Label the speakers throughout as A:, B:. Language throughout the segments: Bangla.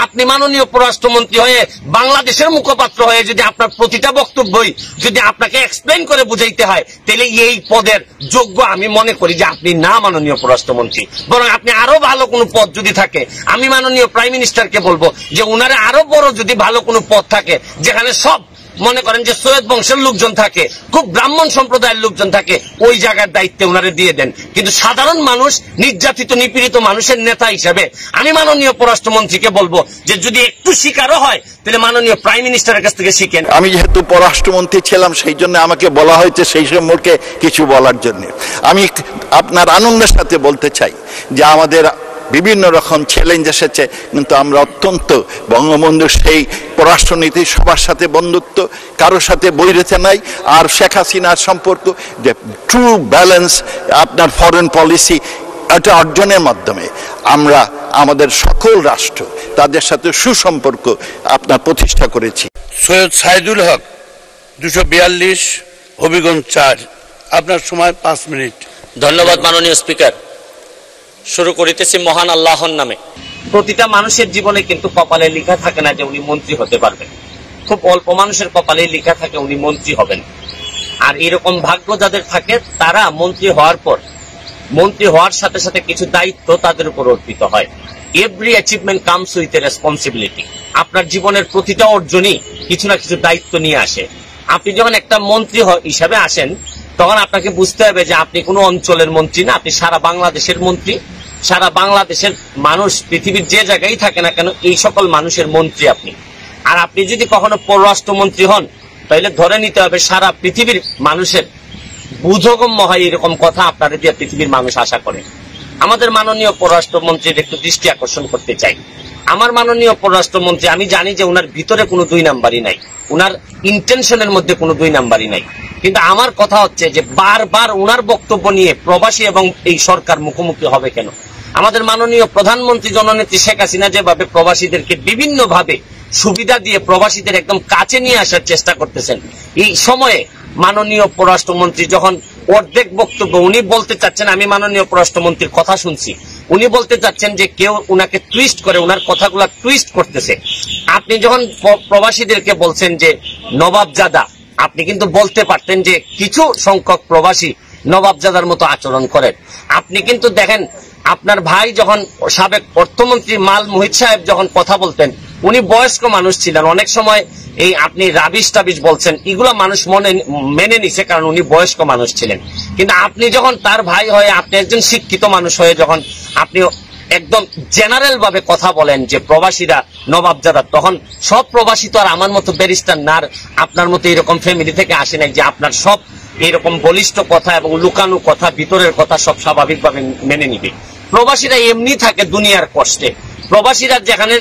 A: আপনি মাননীয় পররাষ্ট্রমন্ত্রী হয়ে বাংলাদেশের মুখপাত্র হয়ে যদি আপনার প্রতিটা বক্তব্যই যদি আপনাকে এক্সপ্লেন করে বুঝাইতে হয়, তাহলে এই পদের যোগ্য আমি মনে করি যে আপনি না মাননীয় পররাষ্ট্রমন্ত্রী। বরং আপনি আরো ভালো কোনো পদ যদি থাকে, আমি মাননীয় প্রাইম মিনিস্টারকে বলবো যে উনারে আরো বড় যদি ভালো কোনো পদ থাকে, যেখানে সব মনে করেন যে সৈয়দ বংশের লোকজন থাকে, খুব ব্রাহ্মণ সম্প্রদায়ের লোকজন থাকে, ওই জায়গার দায়িত্বে ওনারে দিয়ে দেন। কিন্তু সাধারণ মানুষ, নির্যাতিত নিপীড়িত মানুষের নেতা হিসেবে আমি মাননীয় পররাষ্ট্রমন্ত্রীকে বলবো যে যদি একটু শিকারও হয় তাহলে মাননীয় প্রাইম মিনিস্টারের কাছ থেকে শিখেন।
B: আমি যেহেতু পররাষ্ট্রমন্ত্রী ছিলাম, সেই জন্য আমাকে বলা হয়েছে সেই সম্পর্কে কিছু বলার জন্য। আমি আপনার আনন্দের সাথে বলতে চাই যে আমাদের বিভিন্ন রকম চ্যালেঞ্জ এসেছে, কিন্তু আমরা অত্যন্ত বঙ্গবন্ধুর সেই পররাষ্ট্রনীতি, সবার সাথে বন্ধুত্ব, কারোর সাথে বৈরিতা নাই। আর শেখ হাসিনার সম্পর্ক যে ট্রু ব্যালেন্স আপনার ফরেন পলিসি, এটা অর্জনের মাধ্যমে আমরা আমাদের সকল রাষ্ট্র তাদের সাথে সুসম্পর্ক আপনার প্রতিষ্ঠা করেছি।
C: সৈয়দ সাইদুল হক 242, হবিগঞ্জ 4। আপনার সময় 5 মিনিট।
A: ধন্যবাদ মাননীয় স্পিকার। শুরু করিতেছি মহান আল্লাহর নামে। প্রতিটা মানুষের জীবনে কিন্তু কপালে লেখা থাকে না যে উনি মন্ত্রী হতে পারবেন। খুব অল্প মানুষের কপালে লেখা থাকে উনি মন্ত্রী হবেন। আর এরকম ভাগ্য যাদের থাকে তারা মন্ত্রী হওয়ার পর, মন্ত্রী হওয়ার সাথে সাথে কিছু দায়িত্ব তাদের উপর অর্পিত হয়। Every achievement comes with a responsibility. আপনার জীবনের প্রতিটা অর্জনই কিছু না কিছু দায়িত্ব নিয়ে আসে। আপনি যখন একটা মন্ত্রী হিসাবে আসেন, তখন আপনাকে বুঝতে হবে যে আপনি কোনো অঞ্চলের মন্ত্রী না, আপনি সারা বাংলাদেশের মন্ত্রী। সারা বাংলাদেশের মানুষ, পৃথিবীর যে জায়গায় থাকে না কেন, এই সকল মানুষের মন্ত্রী আপনি। আর আপনি যদি কখনো পররাষ্ট্রমন্ত্রী হন, তাহলে ধরে নিতে হবে সারা পৃথিবীর মানুষের বুঝগম্য হয় এরকম কথা আপনারা দিয়ে পৃথিবীর মানুষ আশা করে। আমাদের মাননীয় পররাষ্ট্রমন্ত্রীর একটু দৃষ্টি আকর্ষণ করতে চাই। আমার মাননীয় পররাষ্ট্রমন্ত্রী, আমি জানি যে উনার ভিতরে কোনো 2 নাম্বারই নাই, উনার ইন্টেনশনের মধ্যে কোনো 2 নাম্বারই নাই। কিন্তু আমার কথা হচ্ছে যে বারবার উনার বক্তব্য নিয়ে প্রবাসী এবং এই সরকার মুখোমুখি হবে কেন? আমাদের মাননীয় প্রধানমন্ত্রী জননেত্রী শেখ হাসিনা যেভাবে প্রবাসীদেরকে বিভিন্ন ভাবে সুবিধা দিয়ে প্রবাসীদের একদম কাছে নিয়ে আসার চেষ্টা করতেছেন, এই সময়ে মাননীয় পররাষ্ট্রমন্ত্রী যখন অর্ধেক বক্তব্য উনি বলতে চাচ্ছেন, আমি মাননীয় পররাষ্ট্রমন্ত্রীর কথা শুনছি, উনি বলতে চাচ্ছেন যে কেউ উনাকে টুইস্ট করে, উনার কথাগুলা টুইস্ট করতেছে। আপনি যখন প্রবাসীদেরকে বলছেন যে নবাবজাদা, আপনি কিন্তু বলতে পারতেন যে কিছু সংখ্যক প্রবাসী নবাবজাদার মতো আচরণ করেন। আপনি কিন্তু দেখেন, আপনার ভাই যখন সাবেক অর্থমন্ত্রী মাল মুহিত সাহেব যখন কথা বলতেন, উনি বয়স্ক মানুষ ছিলেন। অনেক সময় এই আপনি রাবিশ টাবিশ বলছেন, এগুলো মানুষ মেনে নিছে, কারণ উনি বয়স্ক মানুষ ছিলেন। কিন্তু আপনি যখন তার ভাই হয়ে, আপনি একজন শিক্ষিত মানুষ হয়ে যখন আপনি একদম জেনারেল ভাবে কথা বলেন যে প্রবাসীরা নবাবজাদা, তখন সব প্রবাসী তো আর আমার মতো ব্যারিস্টার না, আপনার মতো এরকম ফ্যামিলি থেকে আসে নাই যে আপনার সব এরকম বলিষ্ঠ কথা এবং লুকানো কথা, ভিতরের কথা সব স্বাভাবিকভাবে মেনে নিবে। প্রবাসীরা এমনি থাকে দুনিয়ার কষ্টে। প্রবাসীরা যেখানে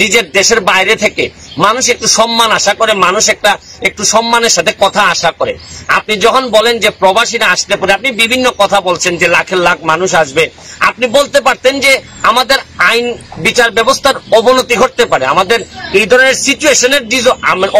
A: নিজের দেশের বাইরে থেকে মানুষ একটু সম্মান আশা করে, মানুষ একটু সম্মানের সাথে কথা আশা করে। আপনি যখন বলেন যে প্রবাসীরা আসতে পারে, আপনি বিভিন্ন কথা বলছেন যে লাখের লাখ মানুষ আসবে। আপনি বলতে পারতেন যে আমাদের আইন বিচার ব্যবস্থার অবনতি ঘটতে পারে, আমাদের এই ধরনের সিচুয়েশনের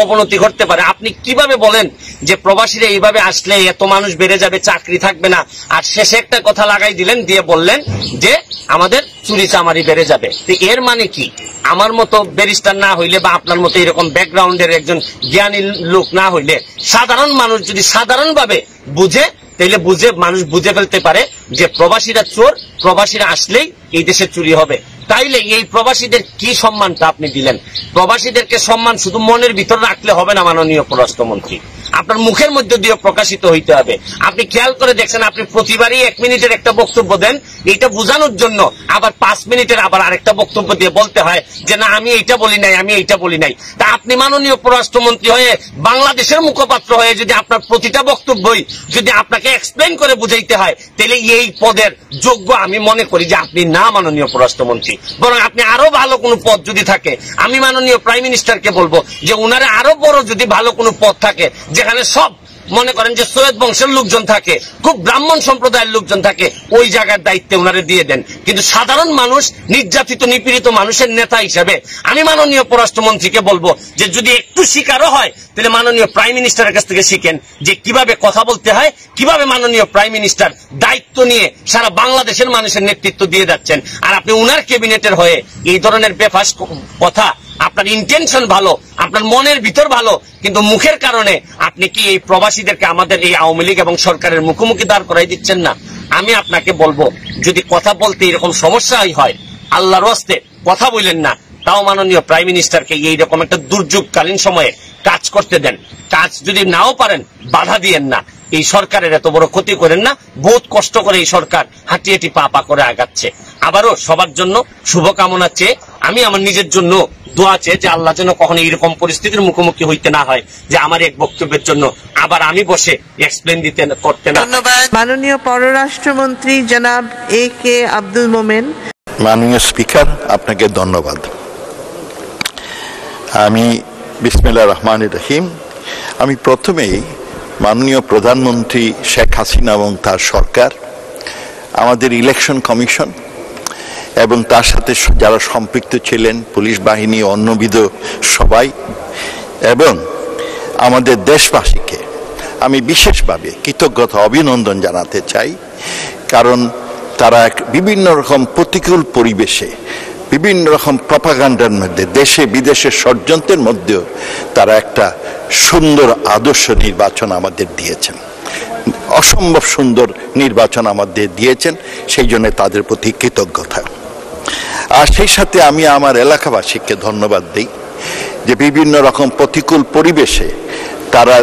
A: অবনতি ঘটতে পারে। আপনি কিভাবে বলেন যে প্রবাসীরা এইভাবে আসলে এত মানুষ বেড়ে যাবে, চাকরি থাকবে না, আর শেষে একটা কথা লাগাই দিলেন, দিয়ে বললেন যে আমাদের চুরি চামারি বেড়ে যাবে। এর মানে কি? আমার মতো ব্যারিস্টার না হইলে বা আপনার মতো এরকম ব্যাকগ্রাউন্ডের একজন জ্ঞানী লোক না হইলে, সাধারণ মানুষ যদি সাধারণভাবে বুঝে, তাহলে মানুষ বুঝে ফেলতে পারে যে প্রবাসীরা চোর, প্রবাসীরা আসলেই এই দেশে চুরি হবে। তাইলে এই প্রবাসীদের কি সম্মানটা আপনি দিলেন? প্রবাসীদেরকে সম্মান শুধু মনের ভিতর রাখলে হবে না মাননীয় পররাষ্ট্রমন্ত্রী, আপনার মুখের মধ্যে দিয়ে প্রকাশিত হইতে হবে। আপনি খেয়াল করে দেখছেন, আপনি প্রতিবারই 1 মিনিটের একটা বক্তব্য দেন, এইটা বোঝানোর জন্য আবার 5 মিনিটের আবার আরেকটা বক্তব্য দিয়ে বলতে হয় যে না আমি এইটা বলি নাই, আমি এইটা বলি নাই। তা আপনি মাননীয় পররাষ্ট্রমন্ত্রী হয়ে বাংলাদেশের মুখপাত্র হয়ে যদি আপনার প্রতিটা বক্তব্যই যদি আপনাকে এক্সপ্লেন করে বুঝাইতে হয়, তাহলে এই পদের যোগ্য আমি মনে করি যে আপনি না মাননীয় পররাষ্ট্রমন্ত্রী। বরং আপনি আরো ভালো কোনো পদ যদি থাকে, আমি মাননীয় প্রাইম মিনিস্টারকে বলবো যে উনারে আরো বড় যদি ভালো কোনো পদ থাকে, যেখানে সব মনে করেন যে সৈয়দ বংশের লোকজন থাকে, খুব ব্রাহ্মণ সম্প্রদায়ের লোকজন থাকে, ওই জায়গার দায়িত্বে ওনারে দিয়ে দেন। কিন্তু সাধারণ মানুষ, নির্যাতিত নিপীড়িত মানুষের নেতা হিসেবে আমি মাননীয় পররাষ্ট্রমন্ত্রীকে বলবো যে যদি একটু শিকারও হয় তাহলে মাননীয় প্রাইম মিনিস্টারের কাছ থেকে শিখেন যে কিভাবে কথা বলতে হয়, কিভাবে মাননীয় প্রাইম মিনিস্টার দায়িত্ব নিয়ে সারা বাংলাদেশের মানুষের নেতৃত্ব দিয়ে যাচ্ছেন। আর আপনি উনার ক্যাবিনেটের হয়ে এই ধরনের বেফাস কথা, আপনার ইন্টেনশন ভালো, আপনার মনের ভিতর ভালো, কিন্তু মুখের কারণে আপনি কি এই প্রবাসীদেরকে আমাদের এই আওয়ামী লীগ এবং সরকারের মুখোমুখি দাঁড় করাই দিচ্ছেন না? আমি আপনাকে বলবো যদি কথা বলতে এরকম সমস্যাই হয়, আল্লাহর হস্তে কথা বললেন না, তাও মাননীয় প্রাইম মিনিস্টারকে এইরকম একটা দুর্যোগকালীন সময়ে কাজ করতে দেন। কাজ যদি নাও পারেন বাধা দিয়েন না। এই সরকারের এত বড় ক্ষতি করেন না। বহুত কষ্ট করে এই সরকার হাঁটি হাঁটি পা পা করে আগাচ্ছে। আবারও সবার জন্য শুভকামনা চেয়ে আমি আমার নিজের জন্য দোয়া চেয়ে যে আল্লাহ যেন কখনো এরকম পরিস্থিতির মুখোমুখি হইতে না হয় যে আমার এক বক্তব্যের জন্য আবার আমি বসে এক্সপ্লেন দিতে করতে না।
D: মাননীয় পররাষ্ট্রমন্ত্রী জনাব AK আব্দুল মোমেন।
B: মাননীয় স্পিকার, আপনাকে ধন্যবাদ। আমি বিসমিল্লাহির রহমানির রহিম। আমি প্রথমেই মাননীয় প্রধানমন্ত্রী শেখ হাসিনা এবং তার সরকার, আমাদের ইলেকশন কমিশন এবং তার সাথে যারা সম্পৃক্ত ছিলেন, পুলিশ বাহিনী, অন্যবিধ সবাই, এবং আমাদের দেশবাসীকে আমি বিশেষভাবে কৃতজ্ঞতা অভিনন্দন জানাতে চাই। কারণ তারা বিভিন্ন রকম প্রতিকূল পরিবেশে, বিভিন্ন রকম প্রপাগান্ডার মধ্যে, দেশে বিদেশে ষড়যন্ত্রের মধ্যেও তারা একটা সুন্দর আদর্শ নির্বাচন আমাদের দিয়েছেন, অসম্ভব সুন্দর নির্বাচন আমাদের দিয়েছেন। সেই জন্য তাদের প্রতি কৃতজ্ঞতা। আর সেই সাথে আমি আমার এলাকাবাসীকে ধন্যবাদ দিই যে বিভিন্ন রকম প্রতিকূল পরিবেশে তারা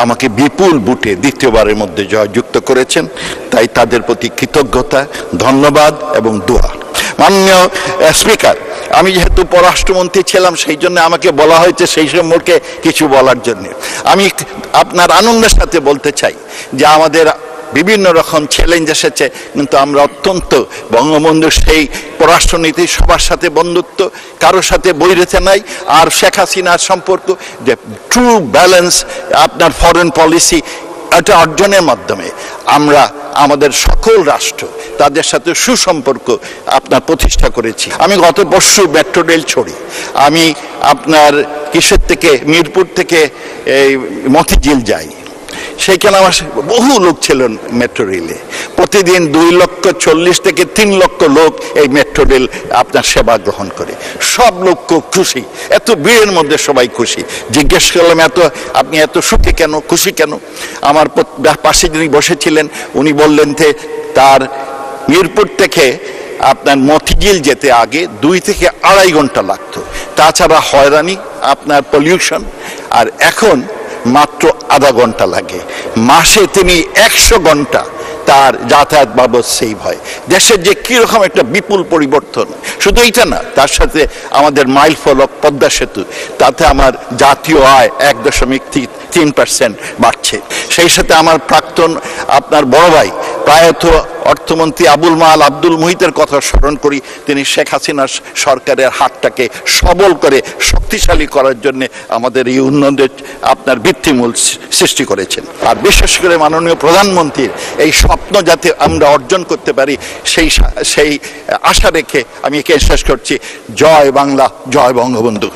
B: আমাকে বিপুল ভোটে দ্বিতীয়বারের মধ্যে জয়যুক্ত করেছেন। তাই তাদের প্রতি কৃতজ্ঞতা, ধন্যবাদ এবং দোয়া। মাননীয় স্পিকার, আমি যেহেতু পররাষ্ট্রমন্ত্রী ছিলাম সেই জন্য আমাকে বলা হয়েছে সেই সম্পর্কে কিছু বলার জন্য। আমি আপনার আনন্দের সাথে বলতে চাই যে আমাদের বিভিন্ন রকম চ্যালেঞ্জ এসেছে, কিন্তু আমরা অত্যন্ত বঙ্গবন্ধুর সেই পররাষ্ট্রনীতি, সবার সাথে বন্ধুত্ব, কারোর সাথে বৈরিতা নাই। আর শেখ হাসিনার সম্পর্ক যে ট্রু ব্যালেন্স আপনার ফরেন পলিসি, এটা অর্জনের মাধ্যমে আমরা আমাদের সকল রাষ্ট্র তাদের সাথে সুসম্পর্ক আপনার প্রতিষ্ঠা করেছি। আমি গত পরশু মেট্রো রেল ছড়ি, আমি আপনার কিসের থেকে, মিরপুর থেকে এই মতিঝিল যাই, সেইখানে আমার বহু লোক ছিলেন মেট্রো রেলে। প্রতিদিন 2,40,000 থেকে 3 লক্ষ লোক এই মেট্রো রেল আপনার সেবা গ্রহণ করে। সব লোক খুব খুশি, এত ভিড়ের মধ্যে সবাই খুশি। জিজ্ঞেস করলাম আপনি এত সুখী কেন, খুশি কেন? আমার পাশে যিনি বসেছিলেন উনি বললেন যে তার মিরপুর থেকে আপনার মতিঝিল যেতে আগে 2 থেকে 2.5 ঘন্টা লাগতো, তাছাড়া হয়রানি, আপনার পলিউশন, আর এখন মাত্র আধা ঘন্টা লাগে। মাসে তিনি 100 ঘন্টা তার যাতায়াত বাবদ সেভ হয়। দেশের যে কিরকম একটা বিপুল পরিবর্তন, শুধু এইটা না, তার সাথে আমাদের মাইল ফলক, পদ্মা সেতু, তাতে আমার জাতীয় আয় 1.3% বাড়ছে। সেই সাথে আমার প্রাক্তন আপনার বড় ভাই প্রায়ত অর্থমন্ত্রী আবুল মাল আব্দুল মুহিতের কথা স্মরণ করি। তিনি শেখ হাসিনার সরকারের হাতটাকে সবল করে শক্তিশালী করার জন্য আমাদের এই উন্নয়নের আপনার ভিত্তিমূল সৃষ্টি করেছেন। আর বিশেষ করে মাননীয় প্রধানমন্ত্রীর এই স্বপ্ন যাতে আমরা অর্জন করতে পারি সেই আশা রেখে আমি একে শেষ করছি। জয় বাংলা, জয় বঙ্গবন্ধু।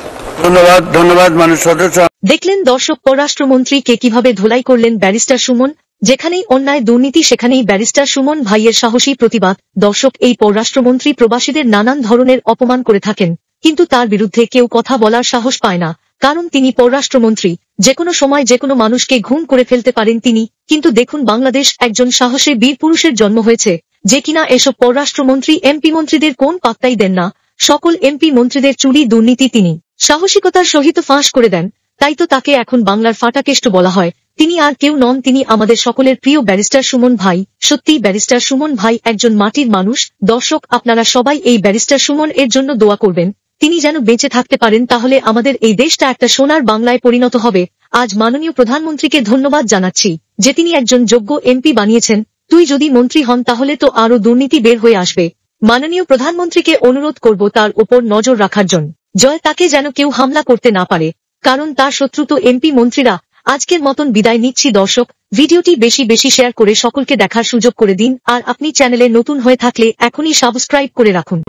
C: ধন্যবাদ, ধন্যবাদ মাননীয় সদস্য।
E: দেখলেন দর্শক, পররাষ্ট্রমন্ত্রীকে কিভাবে ধোলাই করলেন ব্যারিস্টার সুমন। যেখানেই অন্যায় দুর্নীতি সেখানেই ব্যারিস্টার সুমন ভাইয়ের সাহসী প্রতিবাদ। দর্শক, এই পররাষ্ট্রমন্ত্রী প্রবাসীদের নানান ধরনের অপমান করে থাকেন, কিন্তু তার বিরুদ্ধে কেউ কথা বলার সাহস পায় না, কারণ তিনি পররাষ্ট্রমন্ত্রী। যেকোনো সময় যেকোনো মানুষকে ঘুম করে ফেলতে পারেন তিনি। কিন্তু দেখুন, বাংলাদেশ একজন সাহসী বীর পুরুষের জন্ম হয়েছে, যে কিনা এসব পররাষ্ট্রমন্ত্রী এমপি মন্ত্রীদের কোন পাত্তাই দেন না। সকল এমপি মন্ত্রীদের চুরি দুর্নীতি তিনি সাহসিকতার সহিত ফাঁস করে দেন। তাই তো তাকে এখন বাংলার ফাটাকেষ্ট বলা হয়। তিনি আর কেউ নন, তিনি আমাদের সকলের প্রিয় ব্যারিস্টার সুমন ভাই। সত্যি ব্যারিস্টার সুমন ভাই একজন মাটির মানুষ। দর্শক, আপনারা সবাই এই ব্যারিস্টার সুমন এর জন্য দোয়া করবেন, তিনি যেন বেঁচে থাকতে পারেন, তাহলে আমাদের এই দেশটা একটা সোনার বাংলায় পরিণত হবে। আজ মাননীয় প্রধানমন্ত্রীকে ধন্যবাদ জানাচ্ছি যে তিনি একজন যোগ্য এমপি বানিয়েছেন। তুই যদি মন্ত্রী হন তাহলে তো আরো দুর্নীতি বের হয়ে আসবে। মাননীয় প্রধানমন্ত্রীকে অনুরোধ করব তার ওপর নজর রাখার জন্য। জয় তাকে যেন কেউ হামলা করতে না পারে, কারণ তার শত্রু তো এমপি মন্ত্রীরা। আজকের মতন বিদায় নিচ্ছি দর্শক। ভিডিওটি বেশি বেশি শেয়ার করে সকলকে দেখার সুযোগ করে দিন, আর আপনি চ্যানেলে নতুন হয়ে থাকলে এখনই সাবস্ক্রাইব করে রাখুন।